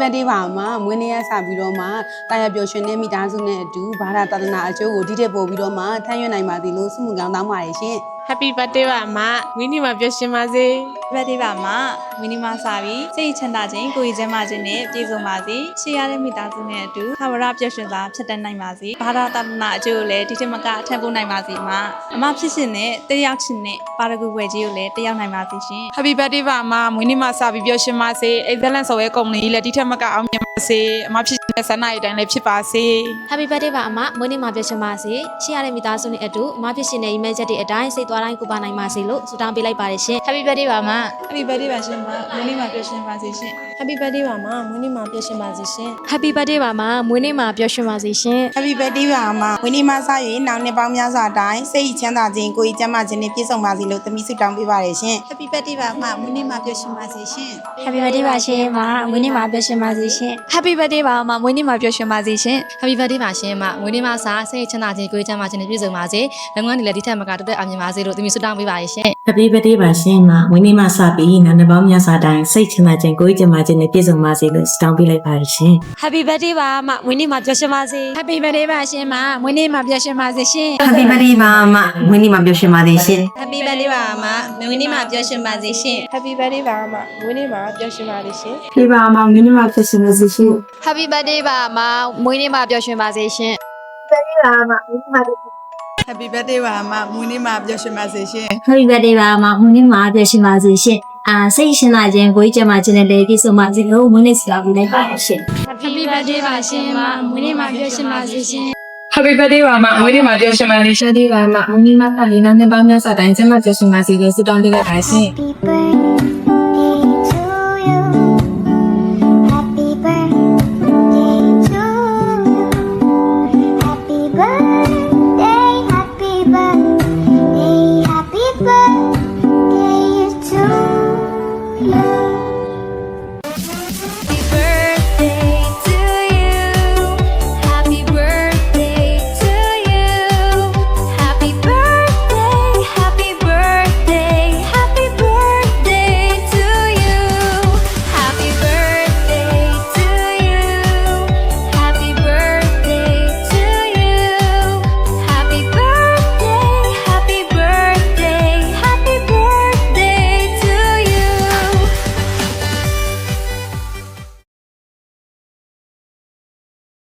birthday ပါအမမွေးနေ့ရစပြီးတော့မှတာယာပျော်ရွှင်တဲ့မိသားစုနဲ့အတူဘာသာသာသနာအကျိုးကိုဒီတဲ့ပို့ပြီးတော့မှထမ်းရွက်နိုင်ပါသည်လို့ဆုမွန်ကောင်းတောင်းပါတယ်ရှင် Happy birthday ပါအမဝင်းနေမှာပျော်ရွှင်ပါစေ birthday ပါမဝင်းနီမစာပြီးစိတ်ချမ်းသာခြင်းကိုယ်ရည်ကျန်းမာခြင်းနဲ့ပြည့်စုံပါစေရှေးရတဲ့မိသားစုနဲ့အတူခဝရပျော်ရွှင်စွာဖြစ်တတ်နိုင်ပါစေဘာသာသာသနာအကျိုးကိုလည်းဒီထက်မကအထက်ပို့နိုင်ပါစေအမဖြစ်ရှင်နဲ့တက်ရောက်ခြင်းနဲ့ပါရဂူဝယ်ကြီးကိုလည်းတက်ရောက်နိုင်ပါစေရှင် Happy birthday ပါအမမွေးနေ့မှာစပြီးပျော်ရွှင်ပါစေ Excellent ဆိုရဲကုမ္ပဏီလည်းဒီထက်မကအောင်မြင်ပါစေအမဖြစ်တဲ့ဆန္ဒအတိုင်းလည်းဖြစ်ပါစေ Happy birthday ပါအမမွေးနေ့မှာပျော်ရွှင်ပါစေရှေ့ရတဲ့မိသားစုနဲ့အတူအမဖြစ်ရှင်တဲ့ရည်မှန်းချက်တွေအတိုင်းစိတ်သွားတိုင်းကိုပါနိုင်ပါစေလို့ဆုတောင်းပေးလိုက်ပါတယ်ရှင် Happy birthday ပါအမ Happy birthday ပါရှင်မဝင်းနီမပျော်ရွှင်ပါစေရှင် Happy birthday ပါအမမွေးနေ့မှာပျော်ရွှင်ပါစေရှင် Happy birthday ပါအမမွေးနေ့မှာပျော်ရွှင်ပါစေရှင် Happy birthday ပါအမဝင်းဒီမှာစ၍နောက်နှစ်ပေါင်းများစွာအတိုင်းစိတ်ချမ်းသာခြင်းကိုယ်ကျန်းမာခြင်းနဲ့ပြည့်စုံပါစေလို့သမီးဆုတောင်းပေးပါတယ်ရှင် Happy birthday ပါအမဝင်းနီမပျော်ရွှင်ပါစေရှင် Happy birthday ပါရှင်မမွေးနေ့မှာပျော်ရွှင်ပါစေရှင် Happy birthday ပါအမမွေးနေ့မှာပျော်ရွှင်ပါစေရှင် Happy birthday ပါရှင်မမွေးနေ့မှာစားစိတ်ချမ်းသာခြင်းကိုယ်ကျန်းမာခြင်းနဲ့ပြည့်စုံပါစေလုပ်ငန်းတွေလည်းဒီထက်မကတိုးတက်အောင်မြင်ပါစေလို့သမီးဆုတောင်းပေးပါတယ်ရှင် Happy birthday ပါရှင်မဝင်းနေမှာစပြီးနောက်နှစ်ပေါင်းများစွာတိုင်းစိတ်ချမ်းသာခြင်းကိုယ်ကျန်းမာခြင်းနဲ့ပြည့်စုံပါစေလို့ဆုတောင်းပေးလိုက်ပါတယ်ရှင် Happy birthday ပါမမွေးနေ့မှာပျော်ရွှင်ပါစေ Happy birthday ပါရှင်မမွေးနေ့မှာပျော်ရွှင်ပါစေရှင် Happy birthday ပါမဝင်းနေမှာပျော်ရွှင်ပါစေရှင် Happy birthday ပါအမမွေးနေ့မှာပျော်ရွှင်ပါစေရှင် Happy birthday ပါအမဝင်းနေမှာပျော်ရွှင်ပါစေရှင် ဒီပါမဝင်းနေမှာပျော်ရွှင်ပါစေရှင် Happy birthday ပါမမွေးနေ့မှာပျော်ရွှင်ပါစေရှင် Happy birthday ပါအမမွေးနေ့မှာပျော်ရွှင်ပါစေရှင် Happy birthday ပါမဝင်းနေမှာပျော်ရွှင်ပါစေရှင်စိတ်ရှင်သာခြင်းကိုယ်ကျန်းမာခြင်းနဲ့လည်းပြည့်စုံပါစေလို့ဝင်းနေစလာပြီးလိုက်ပါရှင် Happy birthday ပါရှင်မမွေးနေ့မှာပျော်ရွှင်ပါစေရှင် Happy birthday ပါမဝင်းနေမှာပျော်ရွှင်ပါစေရှင်ဒီပါမဝင်းနေမှာကလေးနောက်နှစ်ပေါင်းများစွာတိုင်းကျန်းမာပျော်ရွှင်ပါစေလို့ဆုတောင်းပေးလိုက်ပါရှင် Happy